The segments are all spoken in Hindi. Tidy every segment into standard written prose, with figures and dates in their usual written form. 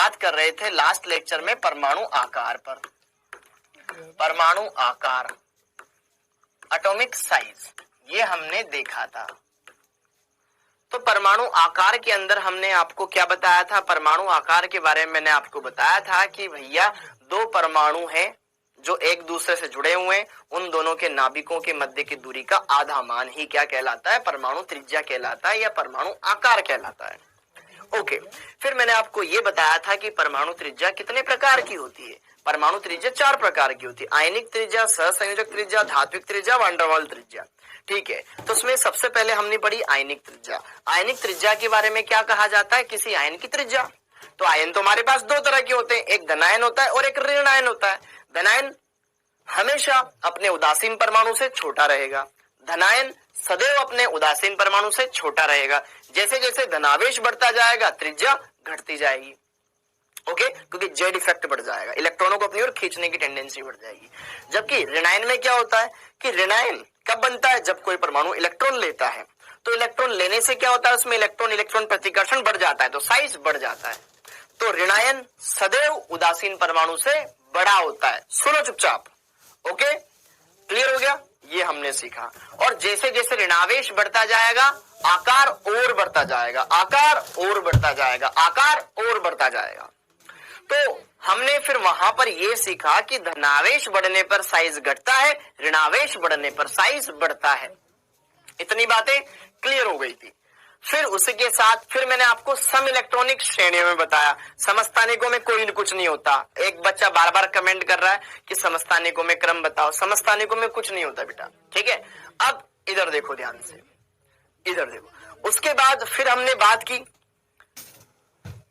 बात कर रहे थे लास्ट लेक्चर में परमाणु आकार पर, परमाणु आकार, एटॉमिक साइज, ये हमने देखा था। तो परमाणु आकार के अंदर हमने आपको क्या बताया था? परमाणु आकार के बारे में मैंने आपको बताया था कि भैया दो परमाणु हैं जो एक दूसरे से जुड़े हुए हैं, उन दोनों के नाभिकों के मध्य की दूरी का आधा मान ही क्या कहलाता है? परमाणु त्रिज्या कहलाता है या परमाणु आकार कहलाता है। ओके, फिर मैंने आपको ये बताया था कि परमाणु त्रिज्या कितने प्रकार की होती है। परमाणु त्रिज्या 4 प्रकार की होती है, आयनिक त्रिज्या, सहसंयोजक त्रिज्या, धात्विक त्रिज्या, वान डेर वाल्स त्रिज्या। ठीक है, तो उसमें सबसे पहले हमने पढ़ी आयनिक त्रिज्या। आयनिक त्रिज्या के बारे में क्या कहा जाता है? किसी आयन की त्रिज्या। तो आयन तो हमारे पास दो तरह के होते हैं, एक धनायन होता है और एक ऋण आयन होता है। धनायन हमेशा अपने उदासीन परमाणु से छोटा रहेगा, धनायन सदैव अपने उदासीन परमाणु से छोटा रहेगा। जैसे जैसे धनावेश बढ़ता जाएगा त्रिज्या घटती जाएगी। ओके, क्योंकि जेड इफेक्ट बढ़ जाएगा, इलेक्ट्रॉनों को अपनी ओर खींचने की टेंडेंसी बढ़ जाएगी। जबकि ऋणायन में क्या होता है कि ऋणायन कब बनता है? जब कोई परमाणु इलेक्ट्रॉन लेता है। तो इलेक्ट्रॉन लेने से क्या होता है? उसमें इलेक्ट्रॉन इलेक्ट्रॉन प्रतिकर्षण बढ़ जाता है, तो साइज बढ़ जाता है। तो ऋणायन सदैव उदासीन परमाणु से बड़ा होता है। सुनो चुपचाप। ओके, क्लियर हो गया? ये हमने सीखा। और जैसे जैसे ऋणावेश बढ़ता जाएगा आकार और बढ़ता जाएगा, आकार और बढ़ता जाएगा, आकार और बढ़ता जाएगा। तो हमने फिर वहां पर यह सीखा कि धनावेश बढ़ने पर साइज घटता है, ऋणावेश बढ़ने पर साइज बढ़ता है। इतनी बातें क्लियर हो गई थी। फिर उसके साथ फिर मैंने आपको सम इलेक्ट्रॉनिक श्रेणियों में बताया। समस्थानिकों में कोई कुछ नहीं होता। एक बच्चा बार बार कमेंट कर रहा है कि समस्थानिकों में क्रम बताओ, समस्थानिकों में कुछ नहीं होता बेटा। ठीक है, अब इधर देखो ध्यान से, इधर देखो। उसके बाद फिर हमने बात की,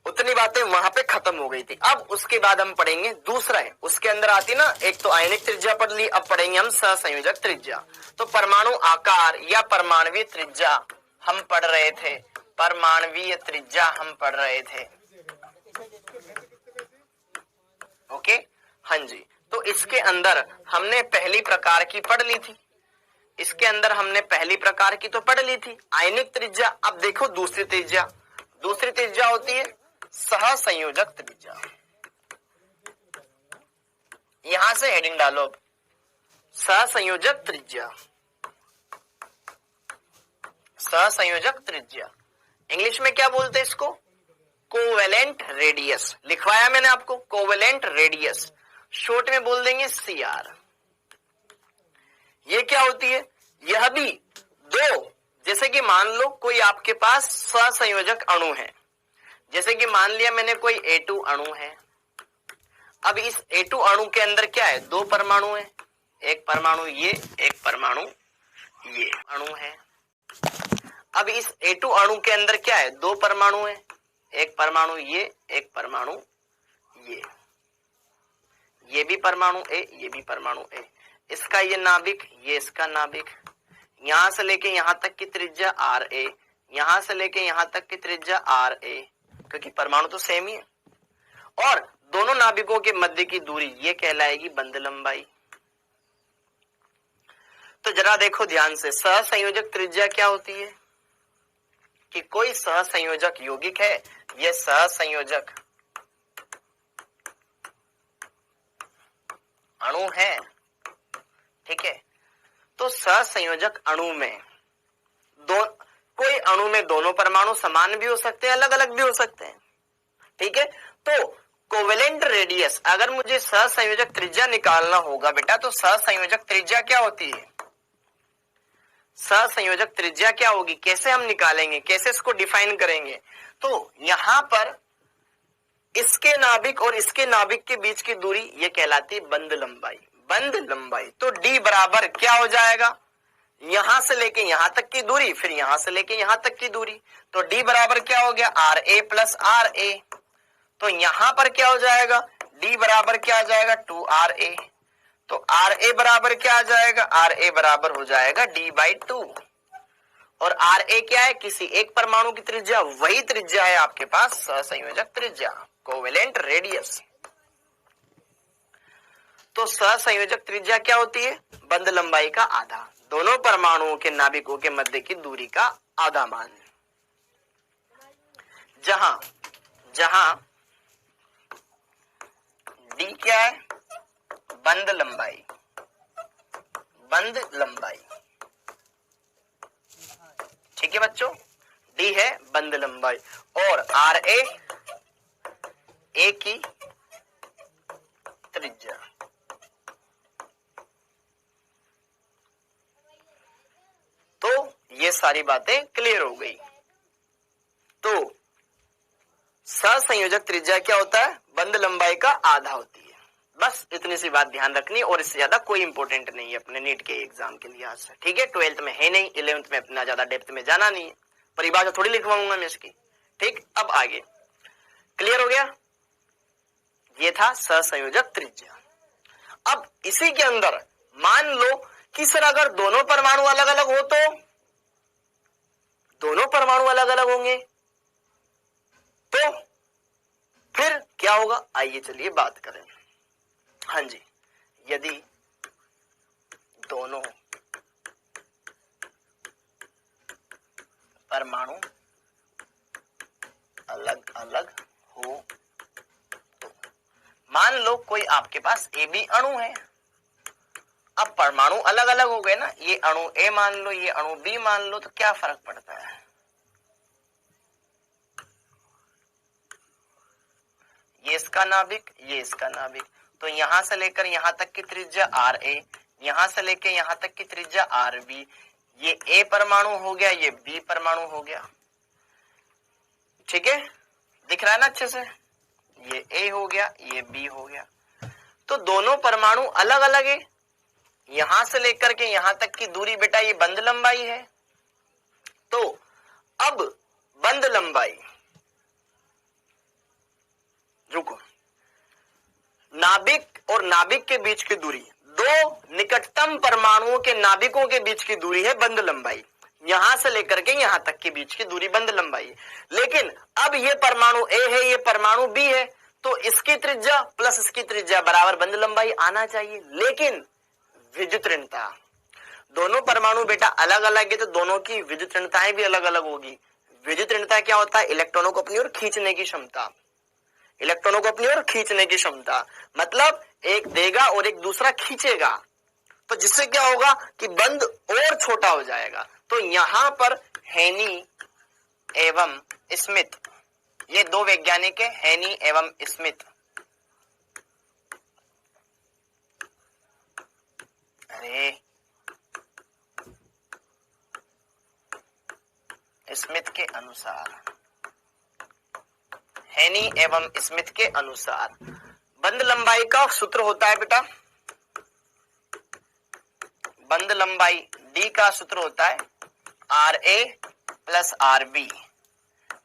उतनी बातें वहां पे खत्म हो गई थी। अब उसके बाद हम पढ़ेंगे दूसरा है, उसके अंदर आती ना, एक तो आयनिक त्रिज्या पढ़ ली, अब पढ़ेंगे हम सहसंयोजक त्रिज्या। तो परमाणु आकार या परमाणुवीय त्रिज्या हम पढ़ रहे थे, परमाणुवीय त्रिज्या हम पढ़ रहे थे। ओके, हाँ जी। तो इसके अंदर हमने पहली प्रकार की पढ़ ली थी, इसके अंदर हमने पहली प्रकार की तो पढ़ ली थी आयनिक त्रिज्या। अब देखो दूसरी त्रिज्या, दूसरी त्रिज्या होती है सहसंयोजक त्रिज्या। यहां से हेडिंग डालो, सहसंयोजक त्रिज्या, सहसंयोजक त्रिज्या। इंग्लिश में क्या बोलते हैं इसको? Covalent radius. लिखवाया मैंने आपको, कोवेलेंट रेडियस, शॉर्ट में बोल देंगे CR। ये क्या होती है? यह भी दो, जैसे कि मान लो कोई आपके पास सहसंयोजक अणु है, जैसे कि मान लिया मैंने कोई A2 अणु है। अब इस A2 अणु के अंदर क्या है? दो परमाणु है, एक परमाणु ये, एक परमाणु ये अणु है। अब इस A2 अणु के अंदर क्या है? दो परमाणु है, एक परमाणु ये, एक परमाणु ये भी परमाणु A, ये भी परमाणु A। इसका ये नाभिक, ये इसका नाभिक, यहां से लेके यहां तक की त्रिज्या RA, यहां से लेके यहां तक की त्रिज्या RA, क्योंकि परमाणु तो सेम ही है। और दोनों नाभिकों के मध्य की दूरी ये कहलाएगी बंध लंबाई। तो जरा देखो ध्यान से, सहसंयोजक त्रिज्या क्या होती है कि कोई सहसंयोजक यौगिक है, यह सहसंयोजक अणु है। ठीक है, तो सहसंयोजक अणु में कोई अणु में दोनों परमाणु समान भी हो सकते हैं, अलग अलग भी हो सकते हैं। ठीक है, तो कोवेलेंट रेडियस, अगर मुझे सहसंयोजक त्रिज्या निकालना होगा बेटा, तो सहसंयोजक त्रिज्या क्या होती है? सहसंयोजक त्रिज्या क्या होगी? कैसे हम निकालेंगे, कैसे इसको डिफाइन करेंगे? तो यहां पर इसके नाभिक और इसके नाभिक के बीच की दूरी ये कहलाती है बंध लंबाई, बंध लंबाई। तो D बराबर क्या हो जाएगा? यहां से लेके यहां तक की दूरी, फिर यहां से लेके यहां तक की दूरी। तो D बराबर क्या हो गया? RA plus RA। तो यहां पर क्या हो जाएगा? D बराबर क्या आ जाएगा? 2RA। तो RA बराबर क्या आ जाएगा? RA बराबर हो जाएगा D/2। और RA क्या है? किसी एक परमाणु की त्रिज्या, वही त्रिज्या है आपके पास सहसंयोजक त्रिज्या, कोवेलेंट रेडियस। तो सहसंयोजक त्रिज्या क्या होती है? बंध लंबाई का आधा, दोनों परमाणुओं के नाभिकों के मध्य की दूरी का आधा मान। जहां डी क्या है? बंद लंबाई, बंद लंबाई। ठीक है बच्चों, डी है बंद लंबाई और आर ए की त्रिज्या। तो ये सारी बातें क्लियर हो गई। तो सहसंयोजक त्रिज्या क्या होता है? बंद लंबाई का आधा होती है। बस इतनी सी बात ध्यान रखनी और इससे ज्यादा कोई इंपॉर्टेंट नहीं है अपने नीट के एग्जाम के लिहाज से। ठीक है, 12th में है नहीं, 11th में इतना ज्यादा डेप्थ में जाना नहीं है, परिभाषा थोड़ी लिखवाऊंगा मैं इसकी। ठीक, अब आगे क्लियर हो गया? ये था सहसंयोजक त्रिज्या। अब इसी के अंदर मान लो कि सर अगर दोनों परमाणु अलग अलग हो तो, दोनों परमाणु अलग अलग होंगे तो फिर क्या होगा? आइए चलिए बात करें। हाँ जी, यदि दोनों परमाणु अलग अलग हो तो, मान लो कोई आपके पास ए बी अणु है। अब परमाणु अलग अलग हो गए ना, ये अणु ए मान लो, ये अणु बी मान लो, तो क्या फर्क पड़ता है? ये इसका नाभिक, ये इसका नाभिक, तो यहां से लेकर यहां तक की त्रिज्या आर ए, यहां से लेकर यहां तक की त्रिज्या आर बी। ये ए परमाणु हो गया, ये बी परमाणु हो गया। ठीक है, दिख रहा है ना अच्छे से? ये ए हो गया, ये बी हो गया। तो दोनों परमाणु अलग अलग है। यहां से लेकर के यहां तक की दूरी बेटा ये बंद लंबाई है। तो अब बंद लंबाई, रुको, नाभिक और नाभिक के बीच की दूरी, दो निकटतम परमाणुओं के नाभिकों के बीच की दूरी है बंद लंबाई। यहां से लेकर के यहां तक के बीच की दूरी बंद लंबाई है। लेकिन अब ये परमाणु ए है, ये परमाणु बी है, तो इसकी त्रिज्या प्लस इसकी त्रिज्या बराबर बंद लंबाई आना चाहिए। लेकिन विद्युत ऋणता, दोनों परमाणु बेटा अलग अलग है तो दोनों की विद्युत ऋणताएं भी अलग अलग होगी। विद्युत ऋणता क्या होता है? इलेक्ट्रॉनों को अपनी ओर खींचने की क्षमता, इलेक्ट्रॉनों को अपनी ओर खींचने की क्षमता, मतलब एक देगा और एक दूसरा खींचेगा, तो जिससे क्या होगा कि बंद और छोटा हो जाएगा। तो यहां पर हेनी एवं स्मिथ, ये दो वैज्ञानिक है, हेनी एवं स्मिथ। अरे स्मिथ के अनुसार, हेनी एवं स्मिथ के अनुसार बंद लंबाई का सूत्र होता है बेटा, बंद लंबाई डी का सूत्र होता है R A plus R B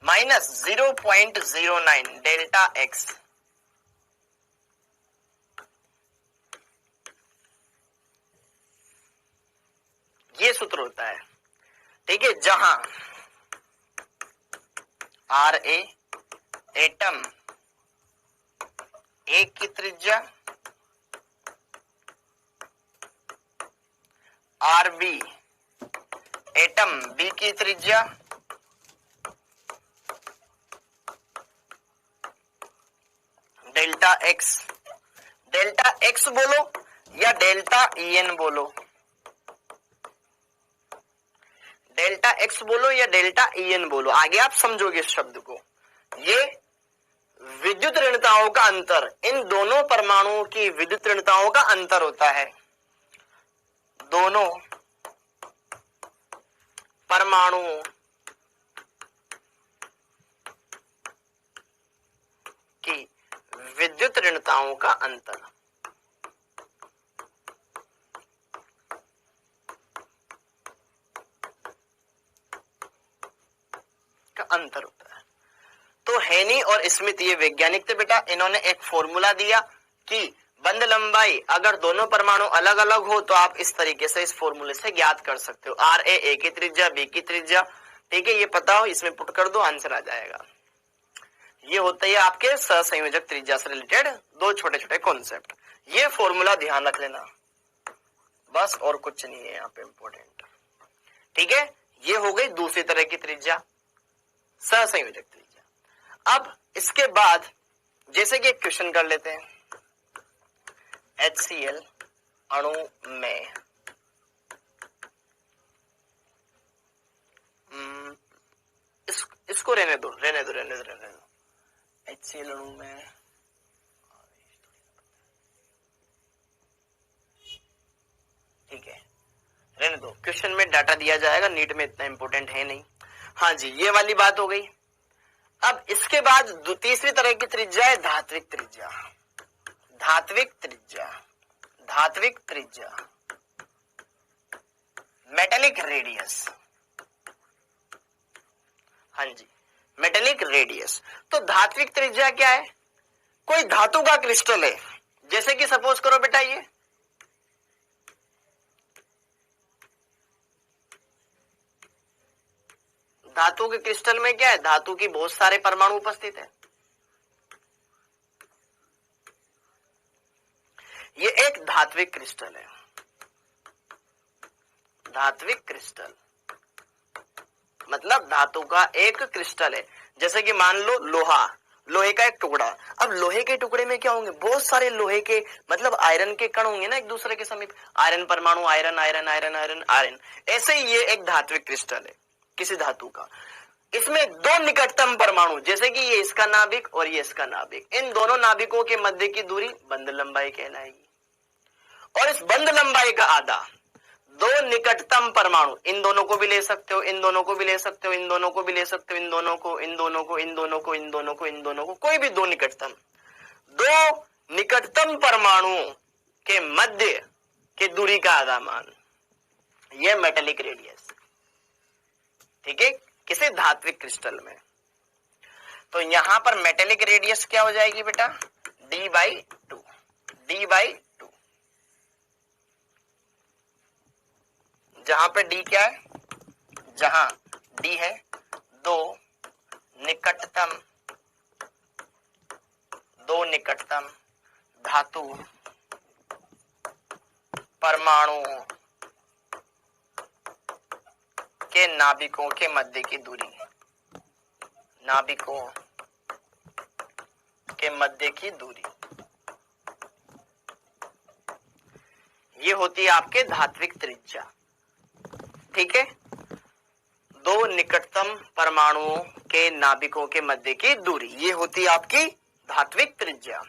minus 0.09 delta X. ये सूत्र होता है। ठीक है, जहां आर ए एटम ए की त्रिज्या, आर बी एटम बी की त्रिज्या, डेल्टा एक्स, डेल्टा एक्स बोलो या डेल्टा एन बोलो, डेल्टा एक्स बोलो या डेल्टा एन बोलो, आगे आप समझोगे इस शब्द को। ये विद्युत ऋणताओं का अंतर, इन दोनों परमाणुओं की विद्युत ऋणताओं का अंतर होता है। दोनों परमाणुओं की विद्युत ऋणताओं का अंतर, अंतर होता है। तो हेनी और स्मिथ ये वैज्ञानिक थे बेटा, इन्होंने एक फॉर्मूला दिया कि बंद लंबाई अगर दोनों परमाणु अलग अलग हो तो आप इस तरीके से इस फॉर्मूले से ज्ञात कर सकते हो। आर ए की त्रिज्या, बी की त्रिज्या, ठीक है, ये पता हो, इसमें पुट कर दो, आंसर आ जाएगा। ये होता है आपके सहसंयोजक त्रिज्या से रिलेटेड दो छोटे छोटे कॉन्सेप्ट। ये फॉर्मूला ध्यान रख लेना बस, और कुछ नहीं है यहाँ पे इम्पोर्टेंट। ठीक है, ये हो गई दूसरी तरह की त्रिज्या, सहसंयोजक त्रिज्या। अब इसके बाद जैसे कि एक क्वेश्चन कर लेते हैं, HCl अणु में इसको रहने दो HCl अणु में ठीक है, रहने दो, क्वेश्चन में डाटा दिया जाएगा, नीट में इतना इंपॉर्टेंट है नहीं। हाँ जी, ये वाली बात हो गई। अब इसके बाद तीसरी तरह की त्रिज्या है धात्विक त्रिज्या। धात्विक त्रिज्या, धात्विक त्रिज्या, मेटेलिक रेडियस। हाँ जी, मेटेलिक रेडियस। तो धात्विक त्रिज्या क्या है? कोई धातु का क्रिस्टल है, जैसे कि सपोज करो बेटा ये धातु के क्रिस्टल में क्या है, धातु की बहुत सारे परमाणु उपस्थित है। ये एक धात्विक क्रिस्टल है। धात्विक क्रिस्टल मतलब धातु का एक क्रिस्टल है, जैसे कि मान लो लोहा, लोहे का एक टुकड़ा। अब लोहे के टुकड़े में क्या होंगे, बहुत सारे लोहे के मतलब आयरन के कण होंगे ना एक दूसरे के समीप, आयरन परमाणु, iron iron iron iron iron. ऐसे ही ये एक धात्विक क्रिस्टल है किसी धातु का। इसमें दो निकटतम परमाणु, जैसे कि ये इसका नाभिक और ये इसका नाभिक, इन दोनों नाभिकों के मध्य की दूरी बंध लंबाई कहलाएगी। और इस बंध लंबाई का आधा दो निकटतम परमाणु, इन दोनों को भी ले सकते हो, इन दोनों को भी ले सकते हो, इन दोनों को भी ले सकते हो, इन दोनों को, इन दोनों को, इन दोनों को, इन दोनों को, इन दोनों को, कोई भी दो निकटतम परमाणु के मध्य के दूरी का आधा मान, यह मेटेलिक रेडियस। ठीक है, किसी धात्विक क्रिस्टल में। तो यहां पर मेटेलिक रेडियस क्या हो जाएगी बेटा, d/2, d/2। जहां पे d क्या है, जहां d है दो निकटतम धातु परमाणु के नाभिकों के मध्य की दूरी, नाभिकों के मध्य की दूरी, ये होती है आपके धात्विक त्रिज्या। ठीक है, दो निकटतम परमाणुओं के नाभिकों के मध्य की दूरी, ये होती है आपकी धात्विक त्रिज्या।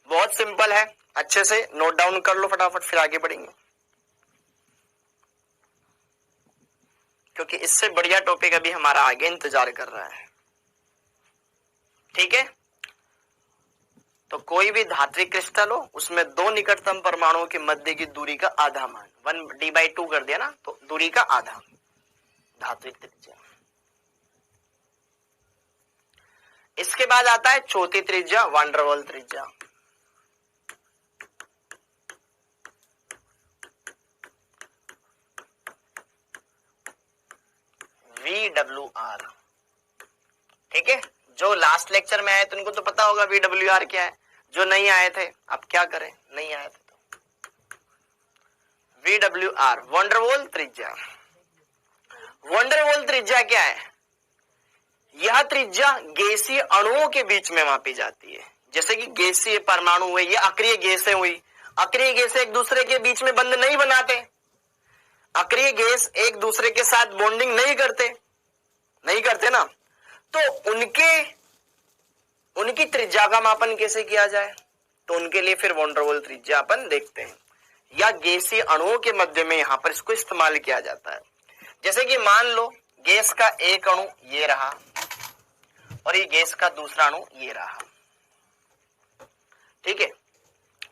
बहुत सिंपल है, अच्छे से नोट डाउन कर लो फटाफट, फिर आगे बढ़ेंगे, क्योंकि इससे बढ़िया टॉपिक अभी हमारा आगे इंतजार कर रहा है। ठीक है, तो कोई भी धात्विक क्रिस्टल हो, उसमें दो निकटतम परमाणुओं के मध्य की दूरी का आधा मान, 1d/2 कर दिया ना, तो दूरी का आधा, धात्विक त्रिज्या। इसके बाद आता है चौथी त्रिज्या, वान डेर वाल्स त्रिज्या। VWR। ठीक है, जो लास्ट लेक्चर में आए थे उनको तो पता होगा VWR क्या है, जो नहीं आए थे अब क्या करें, नहीं आए थे तो VWR वान डेर वाल्स त्रिज्या। वान डेर वाल्स त्रिज्या क्या है, यह त्रिज्या गैसीय अणुओं के बीच में मापी जाती है। जैसे कि गैसीय परमाणु हुए, ये अक्रिय गैसें हुई, अक्रिय गैसें एक दूसरे के बीच में बंध नहीं बनाते, अक्रिय गैस एक दूसरे के साथ बॉन्डिंग नहीं करते ना, तो उनकी त्रिज्या का मापन कैसे किया जाए, तो उनके लिए फिर वान डेर वाल्स त्रिज्या अपन देखते हैं, या गैसीय अणुओं के मध्य में यहां पर इसको इस्तेमाल किया जाता है। जैसे कि मान लो गैस का एक अणु ये रहा और ये गैस का दूसरा अणु ये रहा। ठीक है,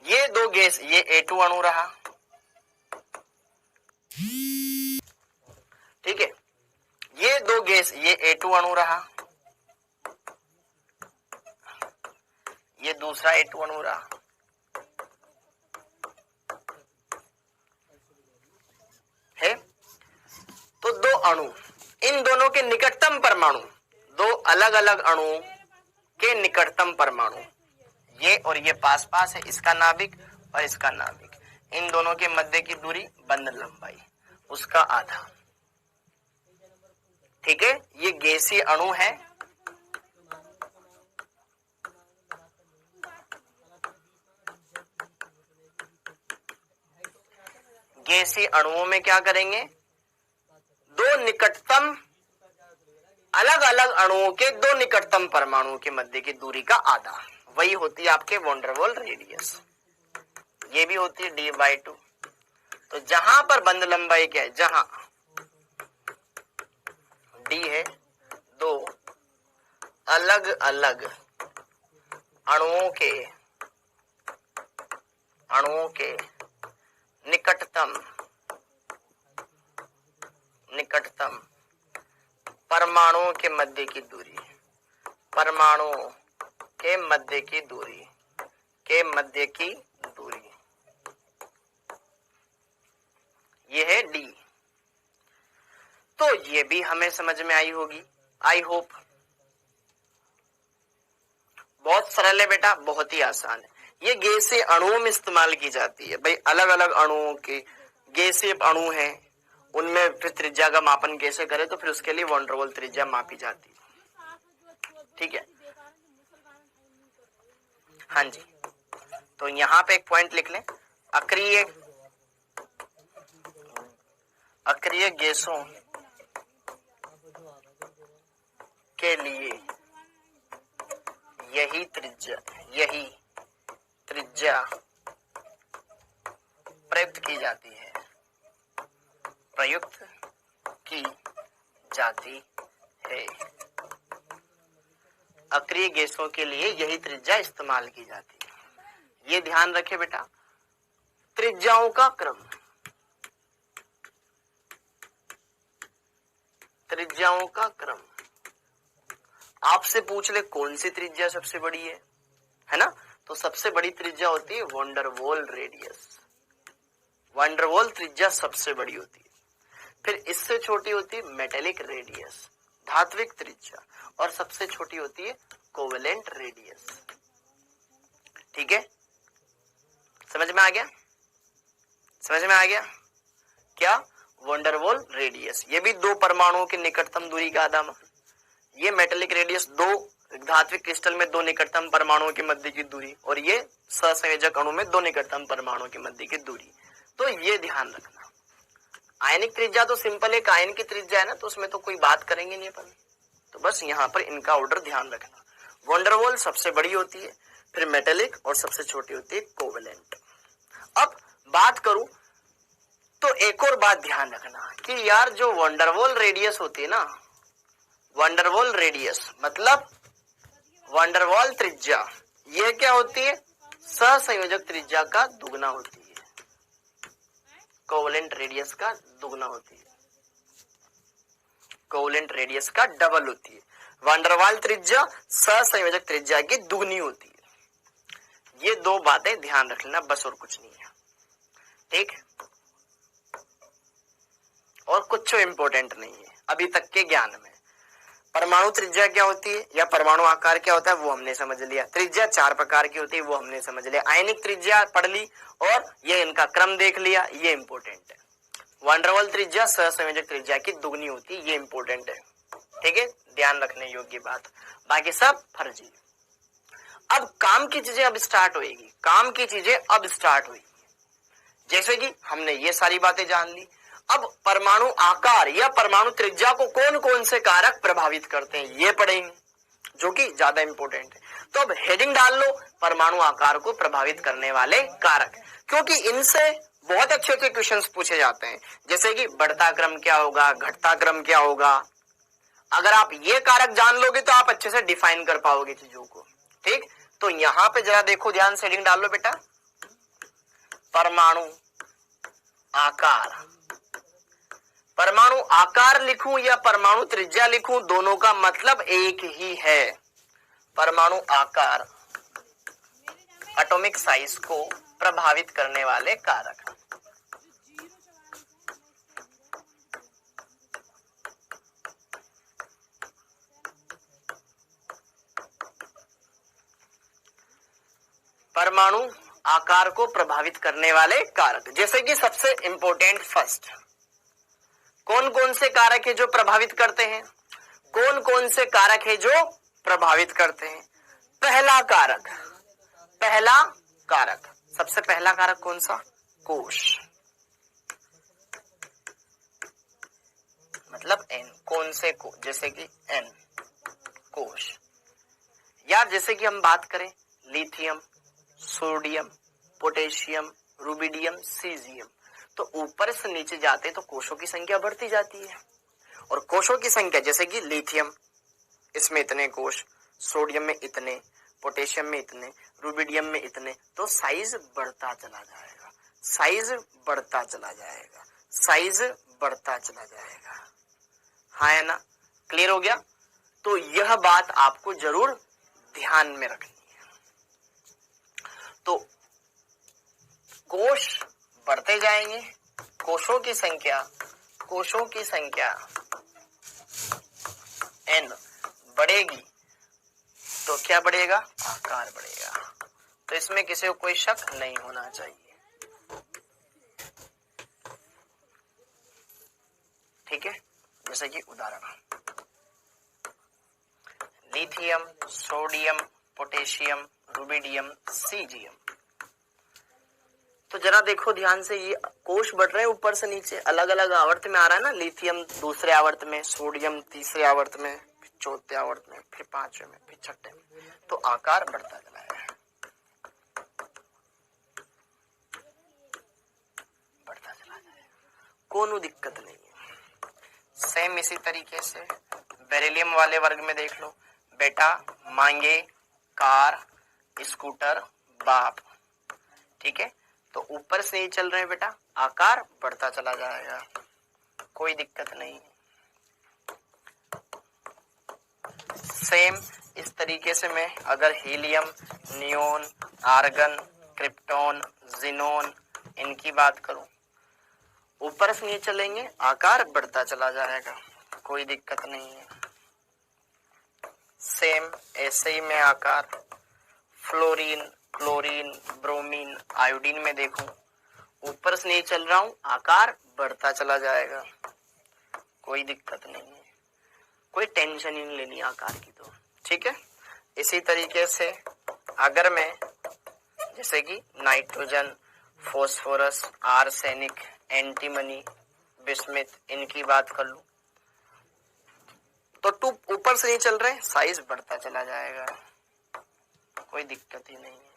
ये दो गैस, ये A2 अणु रहा। ठीक है, ये दो गैस, ये A2 अणु रहा, ये दूसरा A2 अणु रहा। है, तो दो अणु, इन दोनों के निकटतम परमाणु, दो अलग अलग अणुओं के निकटतम परमाणु, ये और ये पास पास है, इसका नाभिक और इसका नाभिक, इन दोनों के मध्य की दूरी बंध लंबाई, उसका आधा। ठीक है, ये गैसीय अणु है, गैसीय अणुओं में क्या करेंगे, दो निकटतम अलग अलग अणुओं के दो निकटतम परमाणुओं के मध्य की दूरी का आधा, वही होती है आपके वॉन डेर वाल रेडियस। ये भी होती है d/2। तो जहां पर बंध लंबाई क्या है, जहां d है, दो अलग अलग अणुओं के निकटतम परमाणुओं के मध्य की दूरी, परमाणुओं के मध्य की दूरी, ये है d। तो ये भी हमें समझ में आई होगी, आई होप। बहुत सरल है बेटा, बहुत ही आसान है। ये गैसीय अणुओं में इस्तेमाल की जाती है भाई, अलग अलग अणुओं के गैसीय अणु हैं, उनमें फिर त्रिज्या का मापन कैसे करें, तो फिर उसके लिए वॉन डेर वाल त्रिज्या मापी जाती है। ठीक है, हाँ जी। तो यहाँ पे एक पॉइंट लिख लें, अक्रिय गैसों के लिए यही त्रिज्या प्रयुक्त की जाती है। अक्रिय गैसों के लिए यही त्रिज्या इस्तेमाल की जाती है। ये ध्यान रखे बेटा, त्रिज्याओं का क्रम, आपसे पूछ ले कौन सी त्रिज्या सबसे बड़ी है ना, तो सबसे बड़ी त्रिज्या होती है van der Waal radius. Van der Waal त्रिज्या सबसे बड़ी होती है। फिर इससे छोटी होती है मेटेलिक रेडियस, धात्विक त्रिज्या, और सबसे छोटी होती है कोवेलेंट रेडियस। ठीक है, समझ में आ गया, क्या, वॉन डेर वाल रेडियस, ये भी दो परमाणुओं की निकटतम दूरी का आधा मान। ये मेटेलिक रेडियस, दो धात्विक क्रिस्टल में दो निकटतम परमाणुओं के मध्य की दूरी, और ये सहसंयोजक अणु में दो निकटतम परमाणुओं के मध्य की दूरी। तो ये ध्यान रखना। आयनिक त्रिज्या तो सिंपल है, आयन की त्रिज्या है ना, तो उसमें तो कोई बात करेंगे नहीं अपन, तो बस यहाँ पर इनका ऑर्डर ध्यान रखना। वॉन डेर वाल सबसे बड़ी होती है, फिर मेटेलिक, और सबसे छोटी होती है कोवेलेंट। अब बात करूं तो एक और बात ध्यान रखना कि यार जो वॉन डेर वाल रेडियस होती है ना, वॉन डेर वाल रेडियस मतलब वॉन डेर वाल त्रिज्या, ये क्या होती है, सहसंयोजक त्रिज्या का दुगना होती है, कोवेलेंट रेडियस का दुगना होती है, कोवेलेंट रेडियस का डबल होती है। वॉन डेर वाल त्रिज्या सहसंयोजक त्रिज्या की दुगनी होती है। ये दो बातें ध्यान रख लेना, बस और कुछ नहीं है। ठीक, और कुछ इंपॉर्टेंट नहीं है अभी तक के ज्ञान में। परमाणु त्रिज्या क्या होती है या परमाणु आकार क्या होता है वो हमने समझ लिया। त्रिज्या चार प्रकार की होती है वो हमने समझ लिया। आयनिक त्रिज्या पढ़ ली और ये इनका क्रम देख लिया, ये इंपॉर्टेंट है। वॉन डेर वाल त्रिज्या सहसंयोजक त्रिज्या की दुगनी होती है, ये इंपॉर्टेंट है। ठीक है, ध्यान रखने योग्य बात, बाकी सब फर्जी। अब काम की चीजें अब स्टार्ट होगी, काम की चीजें अब स्टार्ट हुई। जैसे कि हमने ये सारी बातें जान ली, अब परमाणु आकार या परमाणु त्रिज्या को कौन कौन से कारक प्रभावित करते हैं ये पढ़ेंगे, जो कि ज्यादा इंपॉर्टेंट है। तो अब हेडिंग डाल लो, परमाणु आकार को प्रभावित करने वाले कारक, क्योंकि इनसे बहुत अच्छे अच्छे क्वेश्चंस पूछे जाते हैं। जैसे कि बढ़ता क्रम क्या होगा, घटता क्रम क्या होगा। अगर आप ये कारक जान लोगे तो आप अच्छे से डिफाइन कर पाओगे चीजों को। ठीक, तो यहां पे जरा देखो, ध्यान से हेडिंग डाल लो बेटा, परमाणु आकार। परमाणु आकार लिखूं या परमाणु त्रिज्या लिखूं, दोनों का मतलब एक ही है। परमाणु आकार, एटॉमिक साइज को प्रभावित करने वाले कारक। परमाणु आकार को प्रभावित करने वाले कारक, जैसे कि सबसे इंपॉर्टेंट फर्स्ट, कौन कौन से कारक है जो प्रभावित करते हैं, कौन कौन से कारक है जो प्रभावित करते हैं। पहला कारक, सबसे पहला कारक कौन सा, कोश। मतलब n, कौन से को, जैसे कि n कोश। या जैसे कि हम बात करें lithium, sodium, potassium, rubidium, caesium, तो ऊपर से नीचे जाते तो कोशों की संख्या बढ़ती जाती है। और कोशों की संख्या जैसे कि लिथियम, इसमें इतने कोश, सोडियम में इतने, पोटेशियम में इतने, रुबिडियम में इतने, तो साइज बढ़ता चला जाएगा, साइज बढ़ता चला जाएगा, साइज बढ़ता चला जाएगा। हाँ है ना, क्लियर हो गया? तो यह बात आपको जरूर ध्यान में रखनी है। तो कोश बढ़ते जाएंगे, कोशों की संख्या n बढ़ेगी तो क्या बढ़ेगा? आकार बढ़ेगा। तो इसमें किसी को कोई शक नहीं होना चाहिए। ठीक है, जैसे कि उदाहरण lithium, sodium, potassium, rubidium, caesium. तो जरा देखो ध्यान से, ये कोश बढ़ रहे हैं ऊपर से नीचे, अलग अलग आवर्त में आ रहा है ना। लिथियम दूसरे आवर्त में, सोडियम तीसरे आवर्त में, फिर चौथे आवर्त में, फिर पांचवें में, फिर छठे में, तो आकार बढ़ता चला है, बढ़ता चला जाएगा, कोनो दिक्कत नहीं है। सेम इसी तरीके से बेरिलियम वाले वर्ग में देख लो बेटा, मांगे कार, स्कूटर, बाप। ठीक है, तो ऊपर से ही चल रहे हैं बेटा, आकार बढ़ता चला जाएगा, कोई दिक्कत नहीं। सेम इस तरीके से मैं अगर helium, neon, argon, krypton, xenon, इनकी बात करूं, ऊपर से नीचे चलेंगे, आकार बढ़ता चला जाएगा, कोई दिक्कत नहीं है। सेम ऐसे ही मैं आकार फ्लोरीन, क्लोरीन, ब्रोमीन, आयोडीन में देखूं, ऊपर से नहीं चल रहा हूं, आकार बढ़ता चला जाएगा, कोई दिक्कत नहीं है, कोई टेंशन ही नहीं लेनी आकार की। तो ठीक है, इसी तरीके से अगर मैं जैसे कि nitrogen, phosphorus, arsenic, antimony, bismuth, इनकी बात कर लूं, तो टू ऊपर से नहीं चल रहे, साइज बढ़ता चला जाएगा, कोई दिक्कत ही नहीं है।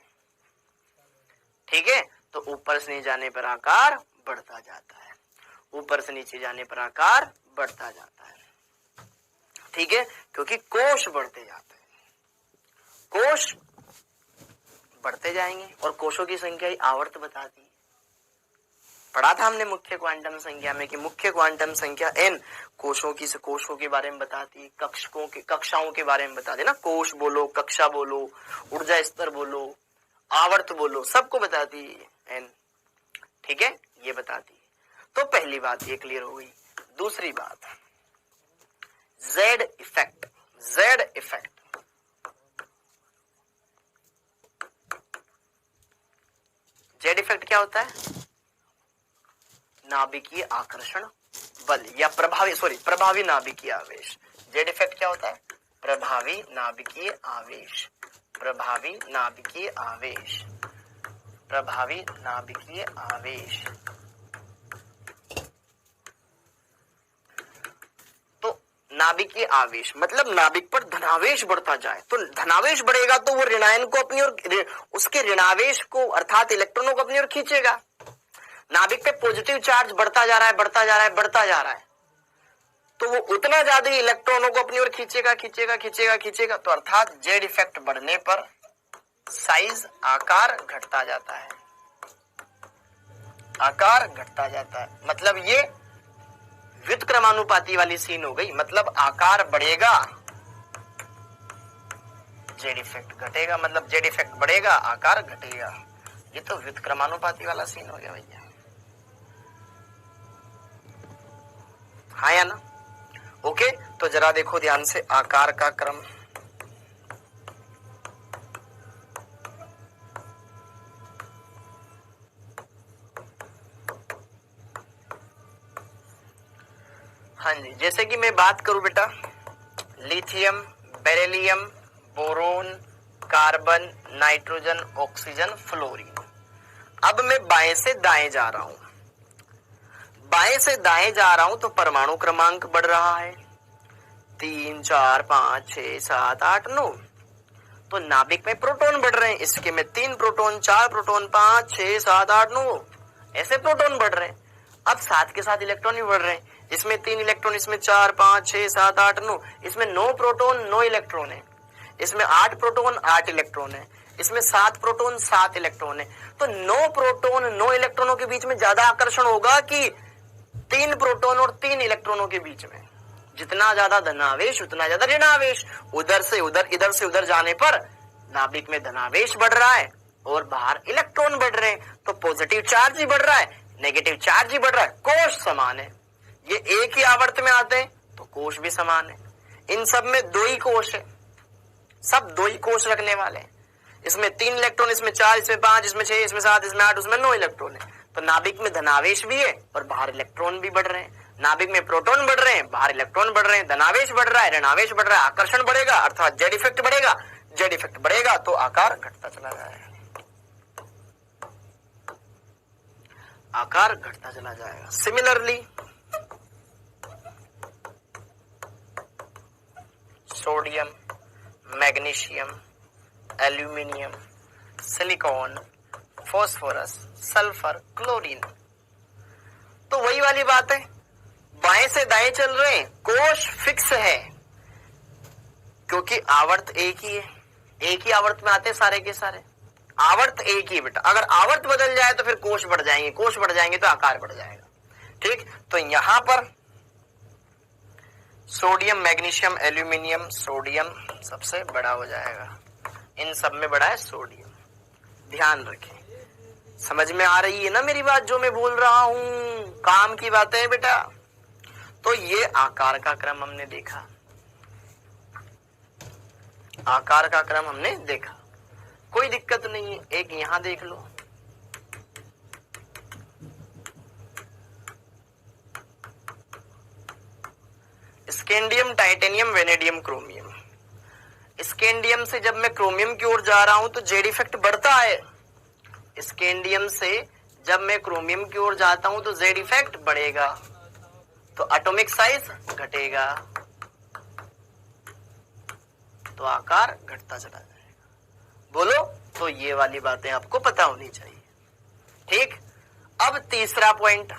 ठीक है, तो ऊपर से नीचे जाने पर आकार बढ़ता जाता है, ऊपर से नीचे जाने पर आकार बढ़ता जाता है। ठीक है, क्योंकि कोश बढ़ते जाते हैं, कोश बढ़ते जाएंगे और कोशों की संख्या ही आवर्त बताती है। पढ़ा था हमने मुख्य क्वांटम संख्या में कि मुख्य क्वांटम संख्या n कोशों के बारे में बताती है, कक्षाओं के बारे में बताती है ना। कोश बोलो, कक्षा बोलो, ऊर्जा स्तर बोलो, आवर्त बोलो, सबको बताती है n। ठीक है, ये बताती है। तो पहली बात ये क्लियर हो गई। दूसरी बात, जेड इफेक्ट। जेड इफेक्ट क्या होता है? नाभिकीय आकर्षण बल या प्रभावी नाभिकीय आवेश। जेड इफेक्ट क्या होता है? प्रभावी नाभिकीय आवेश, प्रभावी नाभिकीय आवेश, प्रभावी नाभिकीय आवेश। तो नाभिकीय आवेश मतलब नाभिक पर धनावेश बढ़ता जाए। तो धनावेश बढ़ेगा तो वो ऋणायन को अपनी ओर, उसके ऋणावेश को अर्थात इलेक्ट्रॉनों को अपनी ओर खींचेगा। नाभिक पे पॉजिटिव चार्ज बढ़ता जा रहा है, बढ़ता जा रहा है, बढ़ता जा रहा है, तो वो उतना ज्यादा इलेक्ट्रॉनों को अपनी ओर खींचेगा, खींचेगा, खींचेगा, खींचेगा। तो अर्थात जेड इफेक्ट बढ़ने पर साइज, आकार घटता जाता है, आकार घटता जाता है। मतलब ये व्युत्क्रमानुपाती वाली सीन हो गई। मतलब आकार बढ़ेगा, जेड इफेक्ट घटेगा, मतलब जेड इफेक्ट बढ़ेगा, आकार घटेगा। ये तो व्युत्क्रमानुपाती वाला सीन हो गया भैया, हाँ या ना? ओके, तो जरा देखो ध्यान से आकार का क्रम। हाँ जी, जैसे कि मैं बात करूं बेटा, lithium, beryllium, boron, carbon, nitrogen, oxygen, fluorine. अब मैं बाएं से दाएं जा रहा हूं। बाएं से दाएं जा रहा हूं तो परमाणु क्रमांक बढ़ रहा है 3 4 5 6 7 8 9। तो नाभिक में प्रोटॉन बढ़ रहे हैं, इसके में 3 प्रोटॉन 4 प्रोटॉन 5 6 7 8 9 ऐसे प्रोटॉन बढ़ रहे हैं। अब साथ के साथ इलेक्ट्रॉन भी बढ़ रहे हैं, इसमें 3 इलेक्ट्रॉन, इसमें 4 5 6 7 8 9, इसमें 9 प्रोटॉन 9 इलेक्ट्रॉन है, इसमें 8 प्रोटॉन 8 इलेक्ट्रॉन है, इसमें 7 प्रोटॉन 7 इलेक्ट्रॉन है। तो 9 प्रोटॉन 9 इलेक्ट्रॉनों के बीच में ज्यादा आकर्षण होगा कि 3 प्रोटॉन और 3 इलेक्ट्रॉनों के बीच में? जितना ज्यादा धनावेश उतना ज्यादा ऋणावेश। उधर से उधर, इधर से उधर जाने पर नाभिक में धनावेश बढ़ रहा है और बाहर इलेक्ट्रॉन बढ़ रहे हैं, तो पॉजिटिव चार्ज ही बढ़ रहा है, नेगेटिव चार्ज ही बढ़ रहा है। कोश समान है, ये एक ही आवर्त में आते हैं तो कोश भी समान है। इन सब में 2 ही कोश है, सब 2 ही कोश रखने वाले हैं। इसमें 3 इलेक्ट्रॉन, इसमें 4, इसमें 5, इसमें 6, इसमें 7, इसमें 8, उसमें 9 इलेक्ट्रॉन है। तो नाभिक में धनावेश भी है और बाहर इलेक्ट्रॉन भी बढ़ रहे हैं। नाभिक में प्रोटॉन बढ़ रहे हैं, बाहर इलेक्ट्रॉन बढ़ रहे हैं, धनावेश बढ़ रहा है, ऋणावेश बढ़ रहा है, आकर्षण बढ़ेगा अर्थात जेड इफेक्ट बढ़ेगा। जेड इफेक्ट बढ़ेगा तो आकार घटता चला जाएगा, आकार घटता चला जाएगा। Similarly sodium, magnesium, aluminium, silicon, phosphorus, sulphur, chlorine, तो वही वाली बात है, बाएं से दाएं चल रहे हैं, कोश फिक्स है क्योंकि आवर्त एक ही है, एक ही आवर्त में आते हैं सारे के सारे, आवर्त एक ही बेटा। अगर आवर्त बदल जाए तो फिर कोश बढ़ जाएंगे, कोश बढ़ जाएंगे तो आकार बढ़ जाएगा। ठीक, तो यहां पर सोडियम, मैग्नीशियम, एल्यूमिनियम, सोडियम सबसे बड़ा हो जाएगा, इन सब में बड़ा है सोडियम। ध्यान रखें, समझ में आ रही है ना मेरी बात जो मैं बोल रहा हूं, काम की बातें है बेटा। तो ये आकार का क्रम हमने देखा, आकार का क्रम हमने देखा, कोई दिक्कत नहीं है। एक यहां देख लो, scandium, titanium, vanadium, chromium. Scandium से जब मैं क्रोमियम की ओर जा रहा हूं तो जेड इफेक्ट बढ़ता है, स्कैंडियम से जब मैं क्रोमियम की ओर जाता हूं तो जेड इफेक्ट बढ़ेगा, तो एटॉमिक साइज घटेगा, तो आकार घटता चला जाएगा। बोलो, तो ये वाली बातें आपको पता होनी चाहिए। ठीक, अब तीसरा पॉइंट,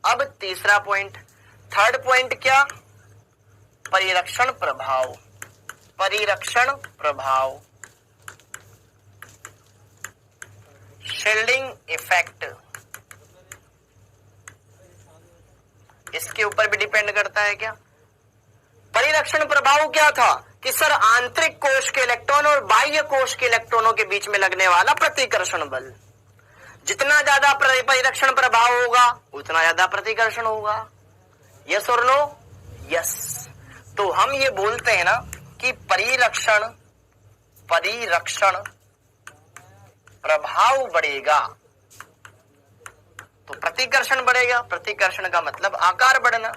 अब तीसरा पॉइंट, थर्ड पॉइंट क्या? परिरक्षण प्रभाव, परिरक्षण प्रभाव, शील्डिंग इफेक्ट, इसके ऊपर भी डिपेंड करता है क्या? परिरक्षण प्रभाव क्या था कि सर आंतरिक कोश के इलेक्ट्रॉन और बाह्य कोश के इलेक्ट्रॉनों के बीच में लगने वाला प्रतिकर्षण बल, जितना ज्यादा परिरक्षण प्रभाव होगा उतना ज्यादा प्रतिकर्षण होगा। यस और नो? यस। तो हम ये बोलते हैं ना कि परिरक्षण, परिरक्षण प्रभाव बढ़ेगा तो प्रतिकर्षण बढ़ेगा, प्रतिकर्षण का मतलब आकार बढ़ना।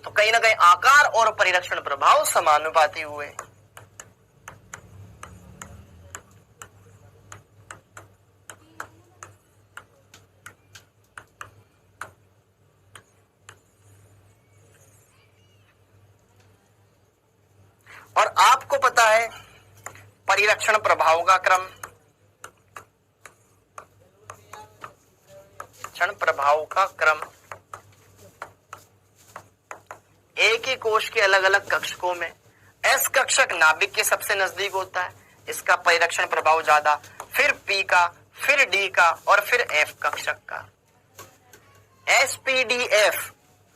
तो कहीं ना कहीं आकार और परिरक्षण प्रभाव समानुपाती हुए। और आपको पता है परिरक्षण प्रभाव का क्रम, क्षण प्रभाव का क्रम एक ही कोश के अलग अलग कक्षकों में, एस कक्षक नाभिक के सबसे नजदीक होता है, इसका परिरक्षण प्रभाव ज्यादा, फिर पी का, फिर डी का और फिर एफ कक्षक का। एस पी डी एफ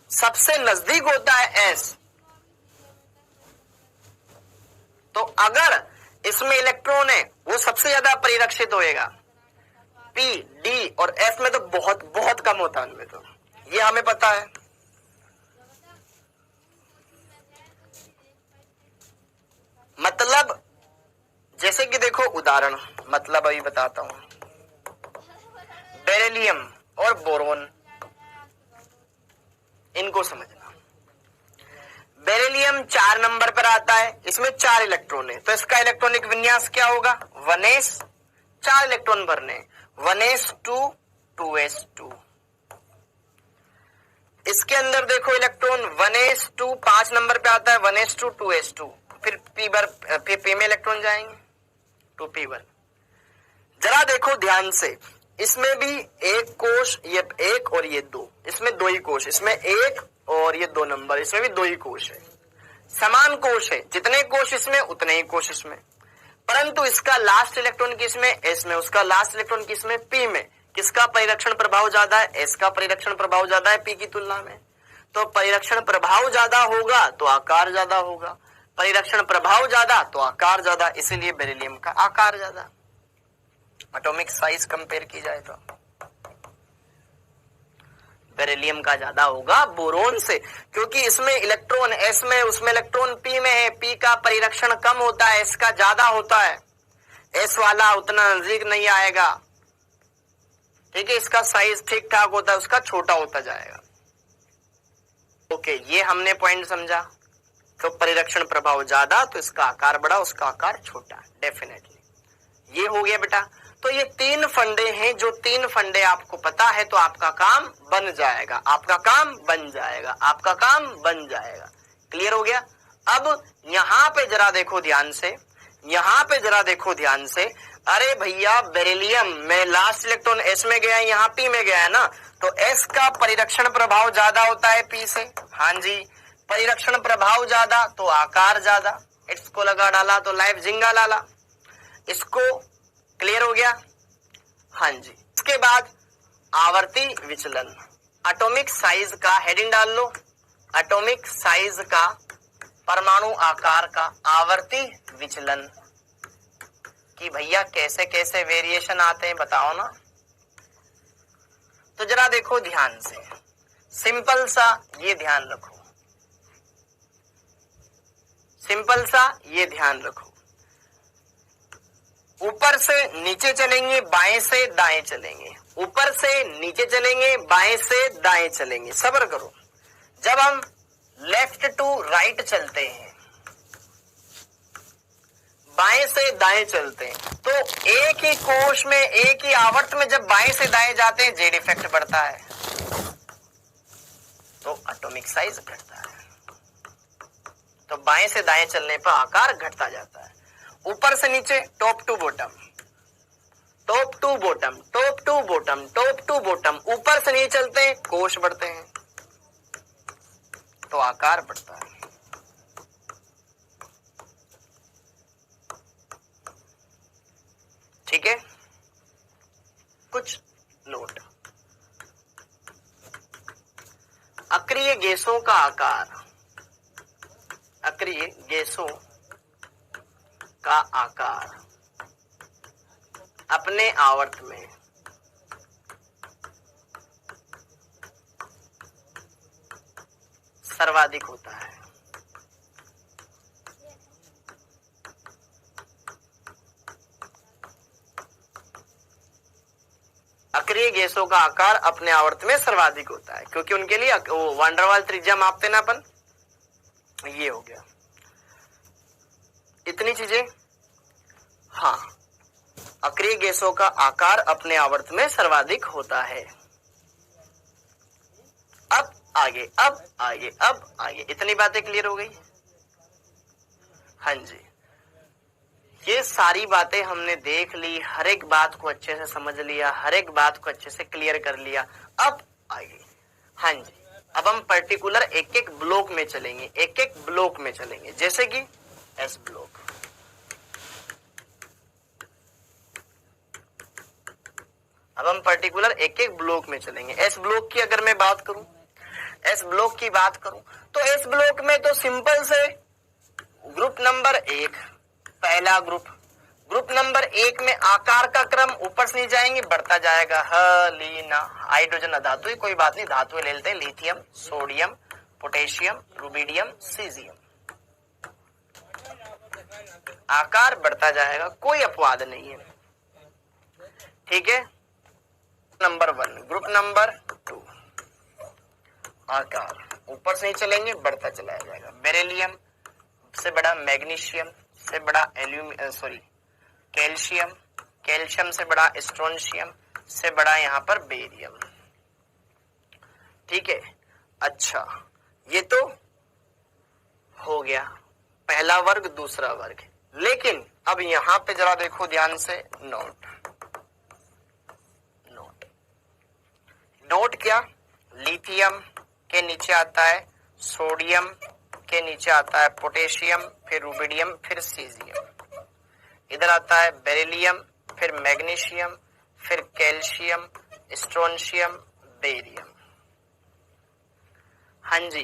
सबसे नजदीक होता है एस। तो अगर इसमें इलेक्ट्रॉन है वो सबसे ज्यादा परिरक्षित होएगा, पी, डी और एफ में तो बहुत बहुत कम होता है उनमें, तो ये हमें पता है। मतलब जैसे कि देखो उदाहरण, मतलब अभी बताता हूं, बेरिलियम और बोरोन, इनको समझना। बेरिलियम 4 नंबर पर आता है, इसमें 4 इलेक्ट्रॉन है, तो इसका इलेक्ट्रॉनिक विन्यास क्या होगा? 1s, 4 इलेक्ट्रॉन भरने, 1s2 2s2, इसके अंदर देखो इलेक्ट्रॉन 1s2 5 नंबर पे आता है 1s2 2s2, फिर पी में इलेक्ट्रॉन जाएंगे 2p1। जरा देखो ध्यान से, इसमें भी एक कोश, ये एक और ये दो, इसमें दो ही कोश, इसमें एक और ये 2 नंबर, इसमें भी 2 ही कोश है, समान कोश है, जितने कोश इसमें उतने ही कोश इसमें, परंतु इसका लास्ट इलेक्ट्रॉन किसमें, एस में, उसका लास्ट इलेक्ट्रॉन किसमें, पी में। किसका परिरक्षण प्रभाव ज्यादा है, एस का परिरक्षण प्रभाव ज्यादा है पी की तुलना में। तो परिरक्षण प्रभाव ज्यादा होगा तो आकार ज्यादा होगा, परिरक्षण प्रभाव ज्यादा तो आकार ज्यादा, इसीलिए बेरिलियम का आकार ज्यादा। एटॉमिक साइज कंपेयर की जाए तो बेरिलियम का ज्यादा होगा बोरोन से, क्योंकि इसमें इलेक्ट्रॉन एस में, उसमें इलेक्ट्रॉन पी में है, पी का परिरक्षण कम होता है, एस का ज्यादा होता है, एस वाला उतना नजदीक नहीं आएगा, ठीक है, इसका साइज ठीक ठाक होता है, उसका छोटा होता जाएगा। ओके, ये हमने पॉइंट समझा। तो परिरक्षण प्रभाव ज्यादा तो इसका आकार बड़ा, उसका आकार छोटा, डेफिनेटली ये हो गया बेटा। तो ये 3 फंडे हैं, जो 3 फंडे आपको पता है तो आपका काम बन जाएगा, आपका काम बन जाएगा, आपका काम बन जाएगा। क्लियर हो गया। अब यहां पे जरा देखो ध्यान से, यहां पे जरा देखो ध्यान से, अरे भैया बेरिलियम में लास्ट इलेक्ट्रॉन एस में गया है, यहाँ पी में गया है ना, तो एस का परिरक्षण प्रभाव ज्यादा होता है पी से। हाँ जी, परिरक्षण प्रभाव ज्यादा तो आकार ज्यादा, इसको लगा डाला तो लाइफ जिंगा लाला, इसको क्लियर हो गया। हाँ जी, इसके बाद आवर्ती विचलन, एटॉमिक साइज का हेडिंग डाल लो, एटॉमिक साइज का, परमाणु आकार का आवर्ती विचलन, कि भैया कैसे कैसे वेरिएशन आते हैं बताओ ना। तो जरा देखो ध्यान से, सिंपल सा ये ध्यान रखो, सिंपल सा ये ध्यान रखो, ऊपर से नीचे चलेंगे, बाएं से दाएं चलेंगे, ऊपर से नीचे चलेंगे, बाएं से दाएं चलेंगे। सब्र करो। जब हम लेफ्ट टू राइट चलते हैं, बाएं से दाएं चलते हैं, तो एक ही कोश में, एक ही आवर्त में जब बाएं से दाएं जाते हैं जेड इफेक्ट बढ़ता है, तो एटॉमिक साइज घटता है। तो बाएं से दाएं चलने पर आकार घटता जाता है। ऊपर से नीचे, top to bottom, top to bottom, top to bottom, top to bottom, ऊपर से नीचे चलते हैं कोश बढ़ते हैं तो आकार बढ़ता है। ठीक है, कुछ नोट। अक्रिय गैसों का आकार, अक्रिय गैसों का आकार अपने आवर्त में सर्वाधिक होता है। अक्रिय गैसों का आकार अपने आवर्त में सर्वाधिक होता है, क्योंकि उनके लिए वो वान डेर वाल त्रिज्या मापते ना अपन। ये हो गया, इतनी चीजें। हाँ, अक्रिय गैसों का आकार अपने आवर्त में सर्वाधिक होता है। अब आगे, अब आगे, अब आगे, इतनी बातें क्लियर हो गई। हाँ जी, ये सारी बातें हमने देख ली, हर एक बात को अच्छे से समझ लिया, हर एक बात को अच्छे से क्लियर कर लिया। अब आगे, हाँ जी, अब हम पर्टिकुलर एक एक ब्लॉक में चलेंगे, एक एक ब्लॉक में चलेंगे, जैसे कि एस ब्लॉक। अब हम पर्टिकुलर एक एक ब्लॉक में चलेंगे। एस ब्लॉक की अगर मैं बात करूं, एस ब्लॉक की बात करूं, तो एस ब्लॉक में तो सिंपल से ग्रुप नंबर 1 पहला ग्रुप, ग्रुप नंबर 1 में आकार का क्रम ऊपर से नहीं जाएंगे, बढ़ता जाएगा। हलीना, हाइड्रोजन अधातु है, कोई बात नहीं, धातु ले लेते हैं, lithium, sodium, potassium, rubidium, caesium. आकार बढ़ता जाएगा, कोई अपवाद नहीं है। ठीक है, नंबर 1, ग्रुप नंबर 2, आकार ऊपर से नहीं चलेंगे, बढ़ता चला जाएगा। बेरिलियम से बड़ा मैग्नीशियम, से बड़ा कैल्शियम, कैल्शियम से बड़ा स्ट्रोंशियम, से बड़ा यहाँ पर बेरियम। ठीक है, अच्छा, ये तो हो गया पहला वर्ग दूसरा वर्ग, लेकिन अब यहां पे जरा देखो ध्यान से, नोट नोट नोट क्या, लिथियम के नीचे आता है सोडियम, के नीचे आता है पोटेशियम, फिर रुबिडियम, फिर सीजियम, इधर आता है बेरिलियम, फिर मैग्नीशियम, फिर कैल्शियम, स्ट्रोंशियम, बेरियम। हाँ जी,